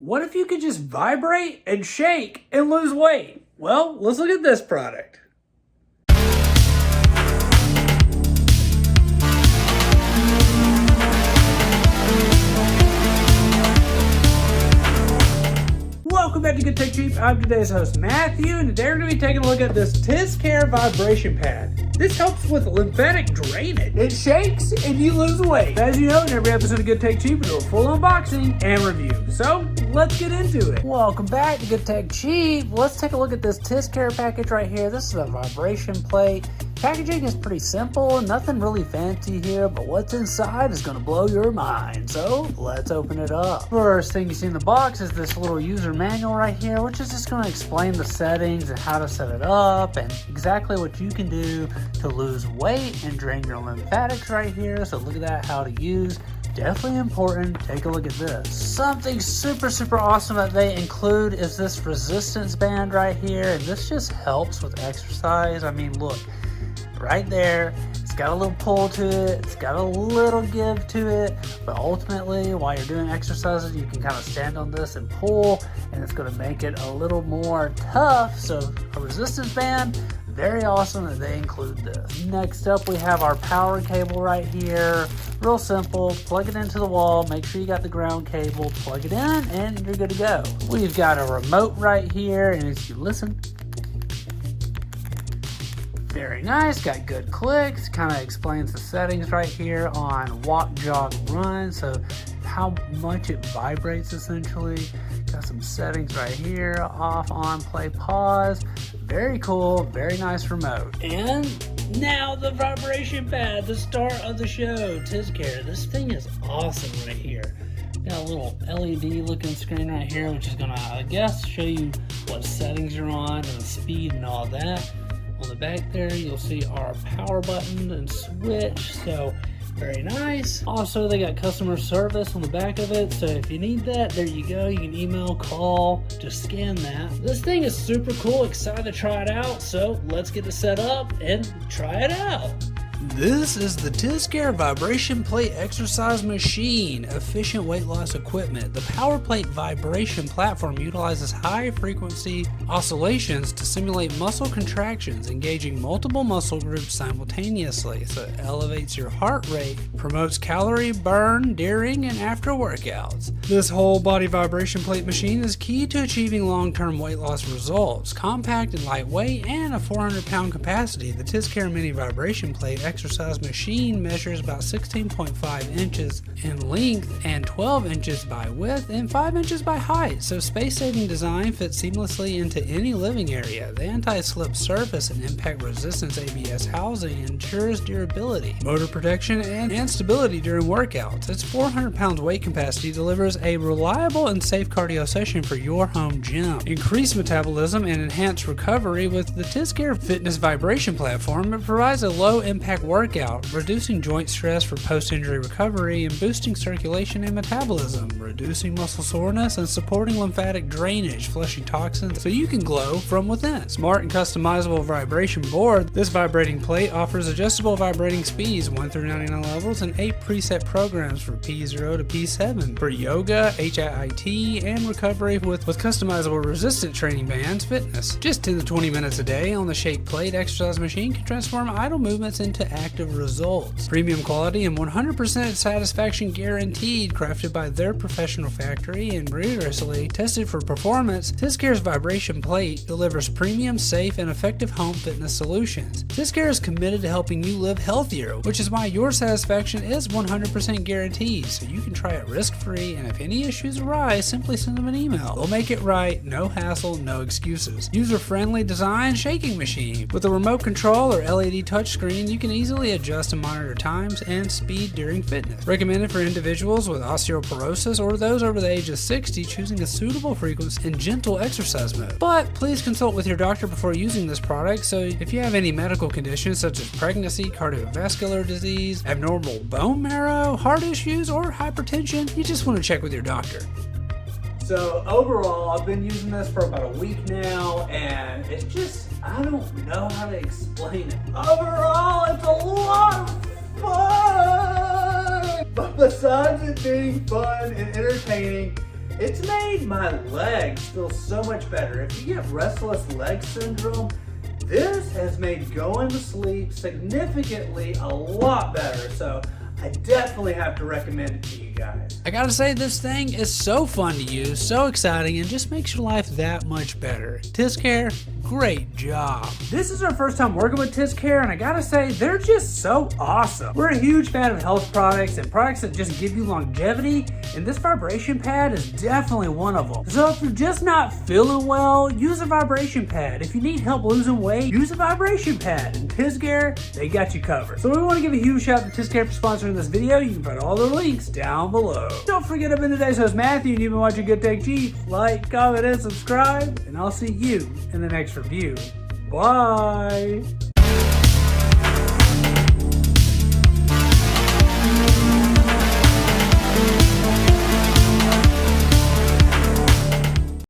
What if you could just vibrate and shake and lose weight? Well, let's look at this product. Welcome back to Good Tech Cheap. I'm today's host, Matthew, and today we're going to be taking a look at this TISSCARE vibration pad. This helps with lymphatic drainage. It shakes and you lose weight. As you know, in every episode of Good Tech Cheap, we do a full unboxing and review. So, let's get into it. Welcome back to Good Tech Cheap. Let's take a look at this TISSCARE package right here. This is a vibration plate. Packaging is pretty simple, nothing really fancy here, but what's inside is going to blow your mind. So let's open it up. First thing you see in the box is this little user manual right here, which is just going to explain the settings and how to set it up and exactly what you can do to lose weight and drain your lymphatics right here. So look at that, how to use. Definitely important. Take a look at this. Something super awesome that they include is this resistance band right here, and this just helps with exercise. I mean, look. Right there, it's got a little pull to it, it's got a little give to it, but ultimately while you're doing exercises you can kind of stand on this and pull, and it's going to make it a little more tough. So a resistance band, very awesome that they include this. Next up we have our power cable right here. Real simple, plug it into the wall, make sure you got the ground cable, plug it in, and you're good to go. We've got a remote right here, and as you listen, very nice, got good clicks, kind of explains the settings right here on walk, jog, run, so how much it vibrates essentially. Got some settings right here, off, on, play, pause. Very cool, very nice remote. And now the vibration pad, the star of the show, TISSCARE. This thing is awesome right here. Got a little LED looking screen right here, which is gonna, I guess, show you what settings you're on and the speed and all that. On the back there, you'll see our power button and switch, so very nice. Also, they got customer service on the back of it, so if you need that, there you go. You can email, call, just scan that. This thing is super cool, excited to try it out, so let's get it set up and try it out. This is the TISSCARE Vibration Plate Exercise Machine, efficient weight loss equipment. The Power Plate Vibration Platform utilizes high-frequency oscillations to simulate muscle contractions, engaging multiple muscle groups simultaneously, so it elevates your heart rate, promotes calorie burn during and after workouts. This whole body vibration plate machine is key to achieving long-term weight loss results. Compact and lightweight and a 400-pound capacity, the TISSCARE Mini Vibration Plate Exercise Machine measures about 16.5 inches in length and 12 inches by width and 5 inches by height, so space-saving design fits seamlessly into any living area. The anti-slip surface and impact resistance ABS housing ensures durability, motor protection, and stability during workouts. Its 400 pounds weight capacity delivers a reliable and safe cardio session for your home gym. Increase metabolism and enhance recovery with the TISSCARE Fitness Vibration Platform. It provides a low-impact workout, reducing joint stress for post-injury recovery and boosting circulation and metabolism, reducing muscle soreness and supporting lymphatic drainage, flushing toxins so you can glow from within. Smart and customizable vibration board. This vibrating plate offers adjustable vibrating speeds 1 through 99 levels and 8 preset programs for P0 to P7 for yoga, HIIT, and recovery with customizable resistant training bands, fitness. Just 10 to 20 minutes a day on the shaped plate exercise machine can transform idle movements into active results. Premium quality and 100% satisfaction guaranteed, crafted by their professional factory and rigorously tested for performance. TISSCARE's vibration plate delivers premium, safe, and effective home fitness solutions. TISSCARE is committed to helping you live healthier, which is why your satisfaction is 100% guaranteed, so you can try it risk-free, and if any issues arise, simply send them an email. They'll make it right, no hassle, no excuses. User-friendly design shaking machine. With a remote control or LED touchscreen, you can easily adjust and monitor times and speed during fitness. Recommended for individuals with osteoporosis or those over the age of 60 choosing a suitable frequency and gentle exercise mode. But please consult with your doctor before using this product, so if you have any medical conditions such as pregnancy, cardiovascular disease, abnormal bone marrow, heart issues, or hypertension, you just want to check with your doctor. So overall, I've been using this for about a week now, and it's just, I don't know how to explain it. Overall, it's a lot of fun! But besides it being fun and entertaining, It's made my legs feel so much better. If you get restless leg syndrome, this has made going to sleep significantly a lot better. So I definitely have to recommend it to you guys. I gotta say, this thing is so fun to use, so exciting, and just makes your life that much better. TISSCARE, great job. This is our first time working with TISSCARE, and I gotta say, they're just so awesome. We're a huge fan of health products and products that just give you longevity, and this vibration pad is definitely one of them. So if you're just not feeling well, use a vibration pad. If you need help losing weight, use a vibration pad. And TISSCARE, they got you covered. So we want to give a huge shout out to TISSCARE for sponsoring this video. You can find all the links down below. Don't forget, I've been today's host Matthew, and you've been watching Good Take Cheap. Like, comment, and subscribe, and I'll see you in the next review. Bye!